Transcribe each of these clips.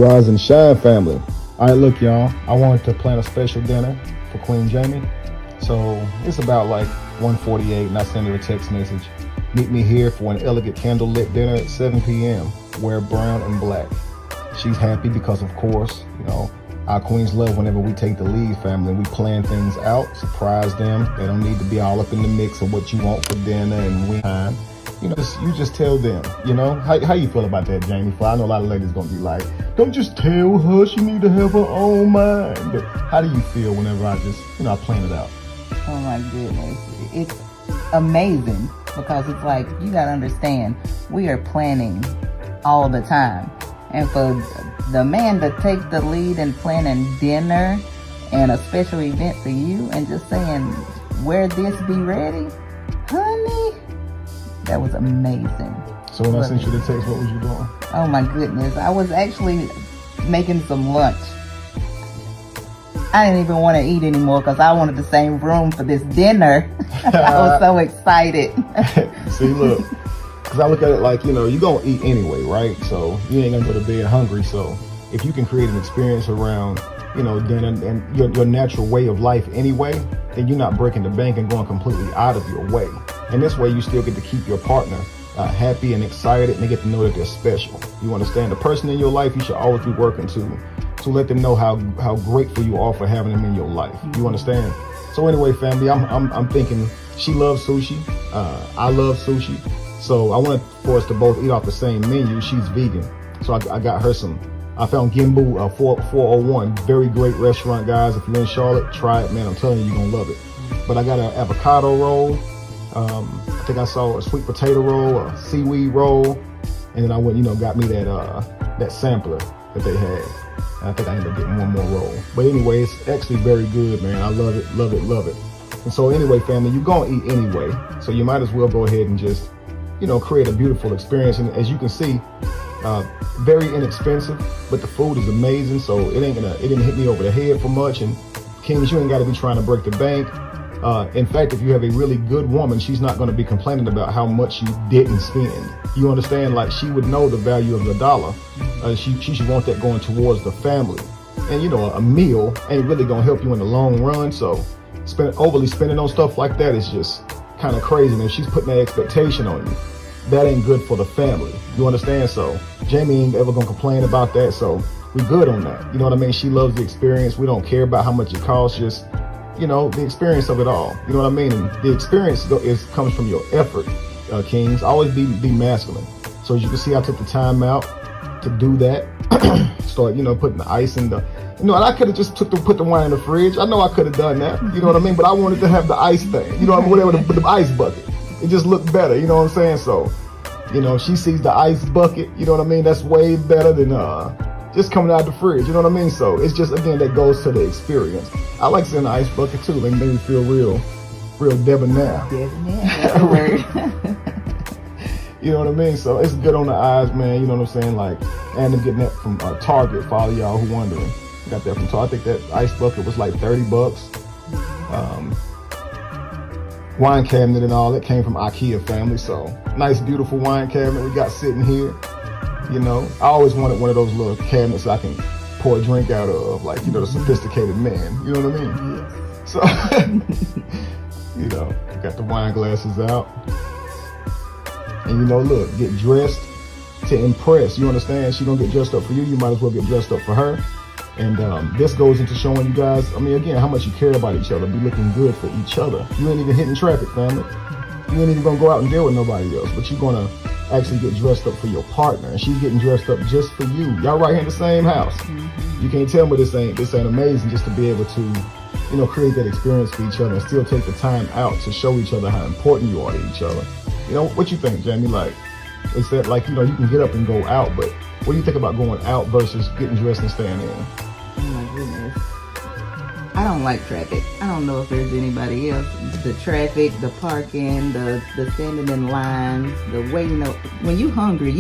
Rise and shine, family. All right, look, y'all. I wanted to plan a special dinner for Queen Jamie. So it's about like 1:48, and I sent her a text message. Meet me here for an elegant candlelit dinner at 7 p.m. Wear brown and black. She's happy because, of course, our queens love whenever we take the lead, family, and we plan things out, surprise them. They don't need to be all up in the mix of what you want for dinner and we time. You just tell them, How you feel about that, Jamie? For I know a lot of ladies gonna be like, don't just tell her, she need to have her own mind. But how do you feel whenever I just, I plan it out? Oh my goodness. It's amazing because it's like, you gotta understand, we are planning all the time. And for the man to take the lead in planning dinner and a special event for you and just saying, wear this, be ready, honey, that was amazing. So when I sent you the text, what was you doing? Oh my goodness. I was actually making some lunch. I didn't even want to eat anymore because I wanted the same room for this dinner. I was so excited. See, look, because I look at it like, you're going to eat anyway, right? So you ain't going to go to bed hungry. So if you can create an experience around, dinner and your natural way of life anyway, then you're not breaking the bank and going completely out of your way. And this way you still get to keep your partner happy and excited, and they get to know that they're special. You understand? The person in your life, you should always be working to let them know how grateful you are for having them in your life. You understand? So anyway, family, I'm thinking she loves sushi. I love sushi. So I wanted for us to both eat off the same menu. She's vegan. So I got her I found Gimbu 401. Very great restaurant, guys. If you're in Charlotte, try it, man. I'm telling you, you're going to love it. But I got an avocado roll. I think I saw a sweet potato roll, a seaweed roll. And then I went, got me that sampler that they had. And I think I ended up getting one more roll. But anyway, it's actually very good, man. I love it, love it, love it. And so anyway, family, you're going to eat anyway. So you might as well go ahead and just, create a beautiful experience. And as you can see, very inexpensive, but the food is amazing. So it didn't hit me over the head for much. And Kings, you ain't got to be trying to break the bank. In fact, if you have a really good woman, she's not going to be complaining about how much you didn't spend. You understand? Like, she would know the value of the dollar. She should want that going towards the family. And a meal ain't really going to help you in the long run. So overly spending on stuff like that is just kind of crazy. And if she's putting that expectation on you, that ain't good for the family. You understand? So Jamie ain't ever going to complain about that. So we good on that. You know what I mean? She loves the experience. We don't care about how much it costs. Just the experience of it all. You know what I mean? And the experience comes from your effort, Kings. Always be masculine. So as you can see, I took the time out to do that. Start, putting the ice in the, and I could have just put the wine in the fridge. I know I could have done that. You know what I mean? But I wanted to have the ice thing. Whatever, the ice bucket. It just looked better. You know what I'm saying? So, she sees the ice bucket. You know what I mean? That's way better than just coming out the fridge. You know what I mean? So it's just, again, that goes to the experience. I like seeing the ice bucket too. They made me feel real debonair. You know what I mean? So it's good on the eyes, man. You know what I'm saying? Like, and I'm getting that from Target for all y'all who wondering. Got that from Target. I think that ice bucket was like $30. Wine cabinet and all that came from IKEA, family. So nice, beautiful wine cabinet we got sitting here. I always wanted one of those little cabinets I can pour a drink out of, like, the sophisticated man. You know what I mean? Yes. So, got the wine glasses out. And, look, get dressed to impress. You understand? She gonna get dressed up for you. You might as well get dressed up for her. And this goes into showing you guys, again, how much you care about each other. Be looking good for each other. You ain't even hitting traffic, family. You ain't even gonna go out and deal with nobody else. But you're gonna actually get dressed up for your partner, and she's getting dressed up just for you. Y'all right here in the same house. Mm-hmm. You can't tell me this ain't amazing, just to be able to, create that experience for each other and still take the time out to show each other how important you are to each other. What you think, Jamie? Like, it's that, like, you can get up and go out, but what do you think about going out versus getting dressed and staying in? Oh my goodness. I don't like traffic. I don't know if there's anybody else. The traffic, the parking, the standing in lines, the way, when you hungry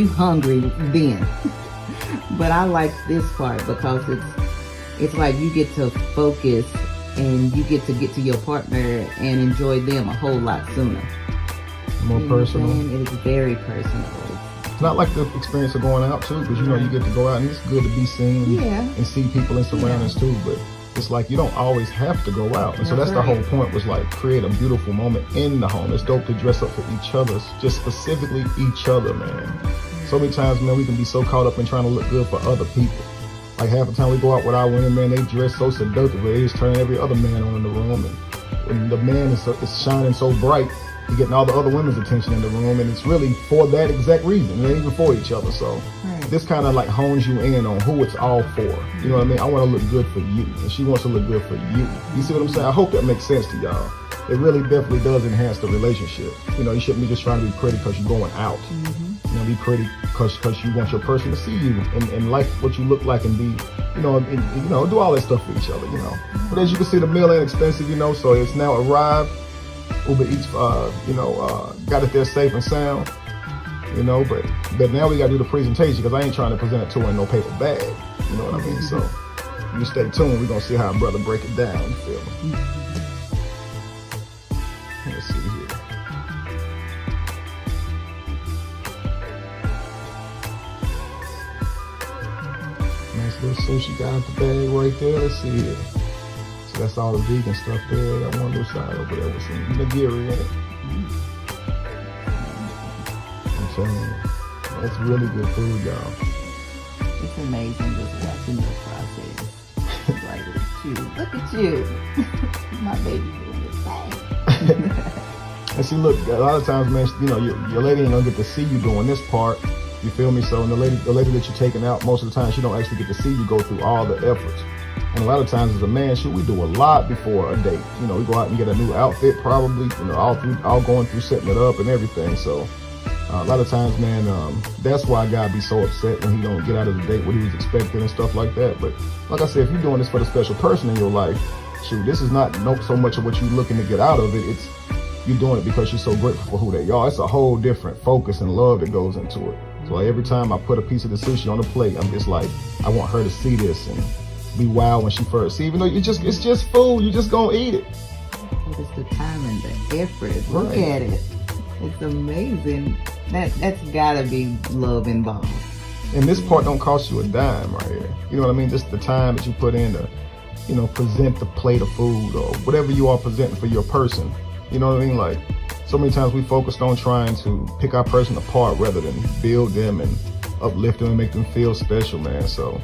then. But I like this part because it's like you get to focus and you get to your partner and enjoy them a whole lot sooner. More personal. It is very personal. And I like the experience of going out too, because you know you get to go out and it's good to be seen and see people and surroundings too. But it's like you don't always have to go out, and so that's the whole point, was like create a beautiful moment in the home. It's dope to dress up for each other, just specifically each other, man. So many times, man, we can be so caught up in trying to look good for other people. Like half the time we go out with our women, man, they dress so seductive, they just turn every other man on in the room, and the man is shining so bright, you're getting all the other women's attention in the room, and it's really for that exact reason, and even for each other. So this kind of like hones you in on who it's all for. You know what I mean? I want to look good for you, and she wants to look good for you. You see what I'm saying? I hope that makes sense to y'all. It really definitely does enhance the relationship. You know, you shouldn't be just trying to be pretty because you're going out. You know, be pretty because you want your person to see you and like what you look like, and be, you know, do all that stuff for each other, you know. But as you can see, the meal ain't expensive, you know, so it's now arrived. Uber Eats, got it there safe and sound, you know, but now we gotta do the presentation, because I ain't trying to present it to her in no paper bag, you know what I mean? So you stay tuned, we're gonna see how brother break it down, you feel me? Let's see here. Nice little sushi got out the bag right there, let's see here. So that's all the vegan stuff there. Got one little side over there with some nigiri in it. I'm telling you, that's really good food, y'all. It's amazing just watching the process. Like, look at you. My baby doing the thing. And see, look, a lot of times, man, you know, your lady ain't gonna get to see you doing this part. You feel me? So, and the lady that you're taking out, most of the time, she don't actually get to see you go through all the efforts. And a lot of times as a man, we do a lot before a date. You know, we go out and get a new outfit, probably, you know, all going through setting it up and everything. So a lot of times, man, that's why a guy be so upset when he don't get out of the date what he was expecting and stuff like that. But like I said, if you're doing this for the special person in your life, this is not so much of what you're looking to get out of it. It's you're doing it because you're so grateful for who they are. It's a whole different focus and love that goes into it. So like every time I put a piece of the sushi on the plate, I'm just like, I want her to see this and be wild when she first see, even though it's just food, you just gonna eat it. But it's the time and the effort. Look at it. It's amazing. That's gotta be love involved. And this part don't cost you a dime right here. You know what I mean? Just the time that you put in to, you know, present the plate of food or whatever you are presenting for your person. You know what I mean? Like, so many times we focused on trying to pick our person apart rather than build them and uplift them and make them feel special, man. So,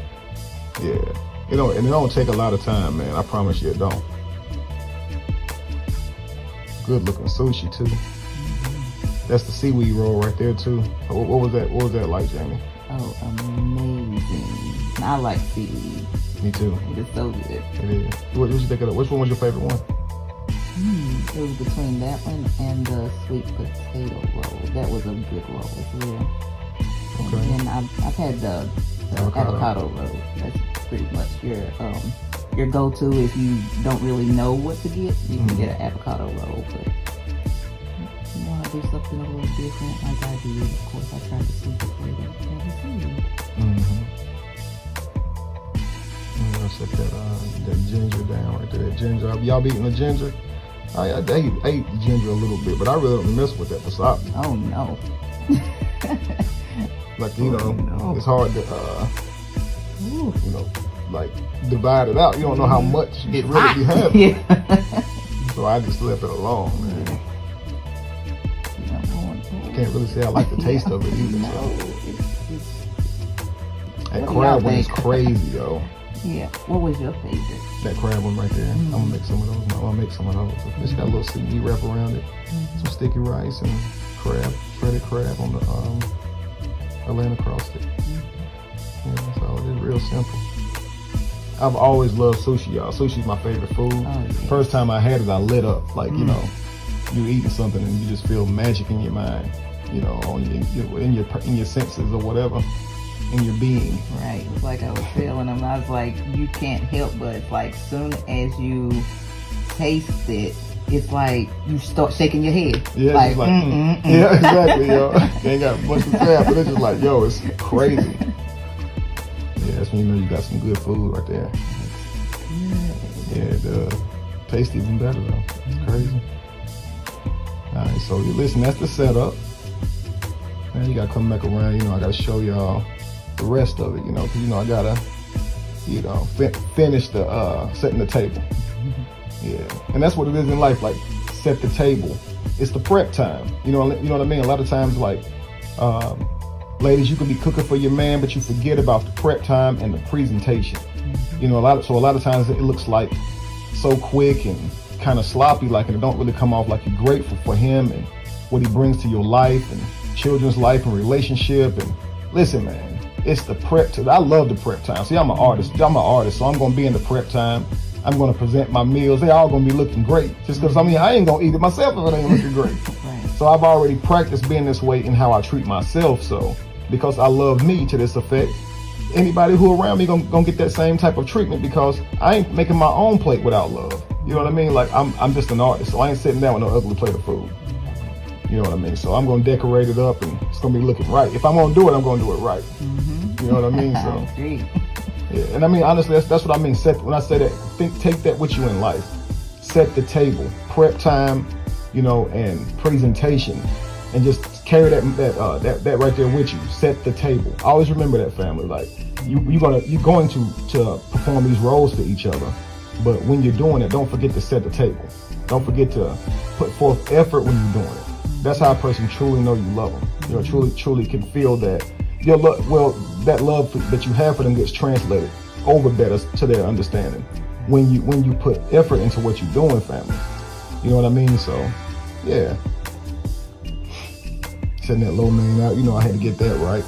yeah. You know, and it don't take a lot of time, man. I promise you it don't. Good looking sushi too. That's the seaweed roll right there too. What was that? What was that like, Jamie? Oh, amazing! I like seaweed. Me too. It is so good. It is. What you think of that? Which one was your favorite one? It was between that one and the sweet potato roll. That was a good roll as well. Okay. And I've had the avocado roll. That's pretty much your go-to if you don't really know what to get. You can get an avocado roll, but you want to do something a little different, like I did. Of course, I tried the sweet potato and the seaweed. I set that ginger down right there. That ginger. Y'all be eating the ginger? I ate the ginger a little bit, but I really don't mess with that wasabi. Oh no. Like, you know, it's hard to you know, like divide it out. You don't know how much you really be having. Yeah. So I just left it alone, man. Can't really say I like the taste of it either. So. That crab one is crazy, though. Yeah. What was your favorite? That crab one right there. I'm gonna make some of those. I'm gonna make some of those. It's got a little seaweed wrap around it, some sticky rice and crab, shredded crab on the Atlanta crusted. Yeah, so it's real simple. I've always loved sushi, y'all. Sushi's my favorite food. Oh, yes. First time I had it, I lit up. Like, you know, you eating something and you just feel magic in your mind, you know, in your senses or whatever, in your being. Right. It's like I was feeling them. I was like, you can't help but it's like soon as you taste it, it's like you start shaking your head. Yeah, like, it's like yeah, exactly, yo. You ain't got much to say, but it's just like, yo, it's crazy. Yeah, that's when you know you got some good food right there. Yeah, the taste even better though. It's crazy. All right, so listen, that's the setup. Man, you gotta come back around. I gotta show y'all the rest of it. Because I gotta, finish the setting the table. Yeah, and that's what it is in life. Like, set the table. It's the prep time. You know what I mean? A lot of times, like, ladies, you can be cooking for your man, but you forget about the prep time and the presentation. A lot of times it looks like so quick and kind of sloppy, like, and it don't really come off like you're grateful for him and what he brings to your life and children's life and relationship. And listen, man, it's the prep time. I love the prep time. See, I'm an artist, so I'm gonna be in the prep time. I'm gonna present my meals. They all gonna be looking great. Just because I ain't gonna eat it myself if it ain't looking great. Right. So I've already practiced being this way in how I treat myself. So because I love me to this effect, anybody who around me gonna get that same type of treatment, because I ain't making my own plate without love. You know what I mean? Like, I'm just an artist, so I ain't sitting down with no ugly plate of food. You know what I mean? So I'm gonna decorate it up and it's gonna be looking right. If I'm gonna do it, I'm gonna do it right. You know what I mean? So I agree. yeah, and I mean, honestly, that's what I mean. When I say that, take that with you in life. Set the table, prep time, and presentation, and just carry that right there with you. Set the table. Always remember that, family. Like, you're going to perform these roles for each other, but when you're doing it, don't forget to set the table. Don't forget to put forth effort when you're doing it. That's how a person truly know you love them. Truly can feel that your love. Well, that love that you have for them gets translated over better to their understanding when you put effort into what you're doing, family. You know what I mean? So, yeah. Setting that low man out, I had to get that right.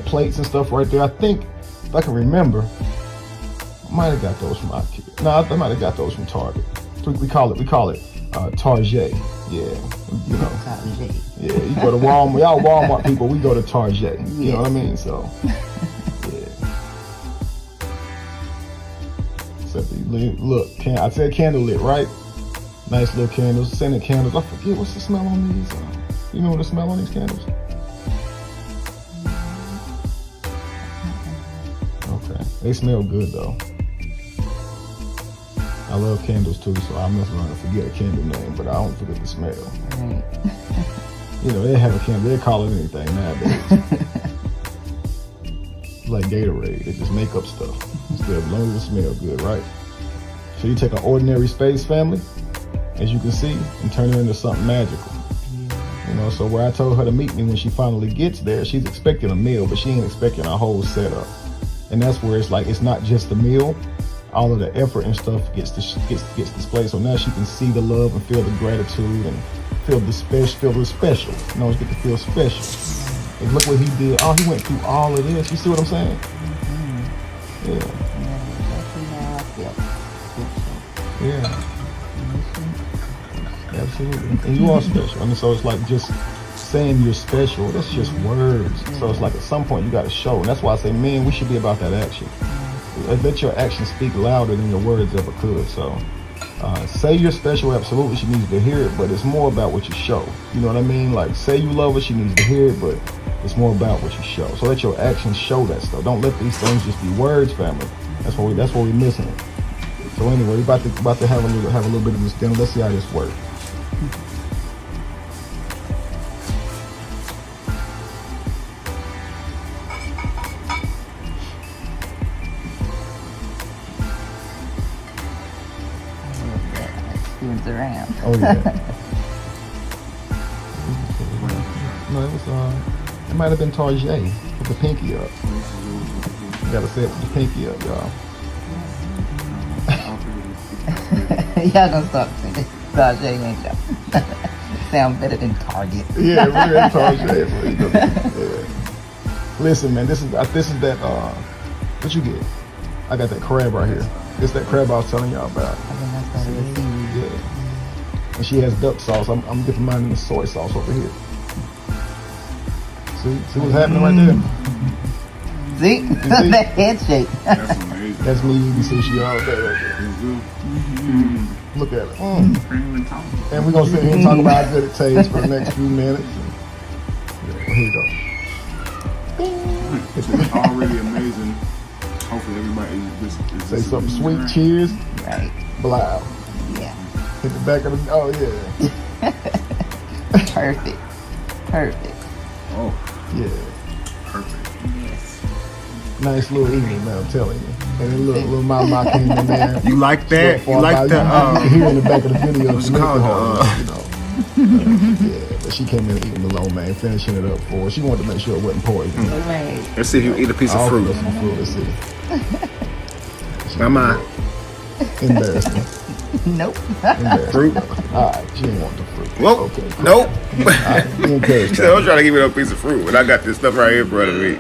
Plates and stuff right there. I think, if I can remember, I might have got those from IKEA. No, I might have got those from Target. We call it Target. Yeah, Target. Yeah, you go to Walmart. Y'all Walmart people, we go to Target. You know what I mean? So, yeah. Look, I said candle lit, right? Nice little candles, scented candles. I forget what's the smell on these. You know the smell on these candles? Okay, they smell good though. I love candles too, so I must learn to forget a candle name, but I don't forget the smell. Right. They have a candle. They call it anything nowadays. Like Gatorade, they just make up stuff. Instead, as long as it smells good, right? So you take an ordinary space, family, as you can see, and turn it into something magical. So where I told her to meet me when she finally gets there, she's expecting a meal, but she ain't expecting a whole setup. And that's where it's like, it's not just the meal. All of the effort and stuff gets displayed. So now she can see the love and feel the gratitude and feel the special. It's get to feel special. And look what he did. Oh, he went through all of this. You see what I'm saying? Yeah. Yeah. Absolutely. And you are special. I mean, so it's like just saying you're special, that's just words. So it's like at some point you got to show. And that's why I say, man, we should be about that action. Let your actions speak louder than your words ever could. So say you're special, absolutely, she needs to hear it, but it's more about what you show. You know what I mean? Like, say you love her, she needs to hear it, but it's more about what you show. So let your actions show that stuff. Don't let these things just be words, family. That's what we're missing it. So anyway, we're about to have a little bit of this demo. Let's see how this works. Around. Oh yeah. No, it might have been Target. Put the pinky up. You gotta say it with the pinky up, y'all. Y'all gonna stop saying Target, ain't y'all? Sound better than Target. Yeah, really, Target. Yeah. Listen, man, this is that. What you get? I got that crab right here. It's that crab I was telling y'all about. Yeah. And she has duck sauce. I'm dipping mine in the soy sauce over here. See what's happening right there? See? That head shape. That's amazing. That's me eating sushi all day right there. Mm-hmm. Look at it. Cream and tongue. And we're going to sit here and talk about how good it tastes for the next few minutes. Yeah, well, here you go. It's already amazing. Hopefully everybody is Say something sweet. Cheers. Right. Blow. Yeah. Hit the back of the, oh yeah. Perfect. Perfect. Oh, Yeah. perfect. Yes. Nice little evening, man, I'm telling you. And then little mama came in there. You like that? You like the you can hear in the back of the video. what's it the called? alcohol, you know. Yeah, but she came in eating alone, man, finishing it up for her. She wanted to make sure it wasn't poison. Right. Let's see if you eat a piece of I'll fruit. put some fruit, let's see. Mama, Embarrassing. Nope. Embarrassing. fruit. All right, she didn't want the fruit. Whoa, Okay, cool. nope. All right, be encouraged. She said, I was trying to give me a piece of fruit, but I got this stuff right here in front of me.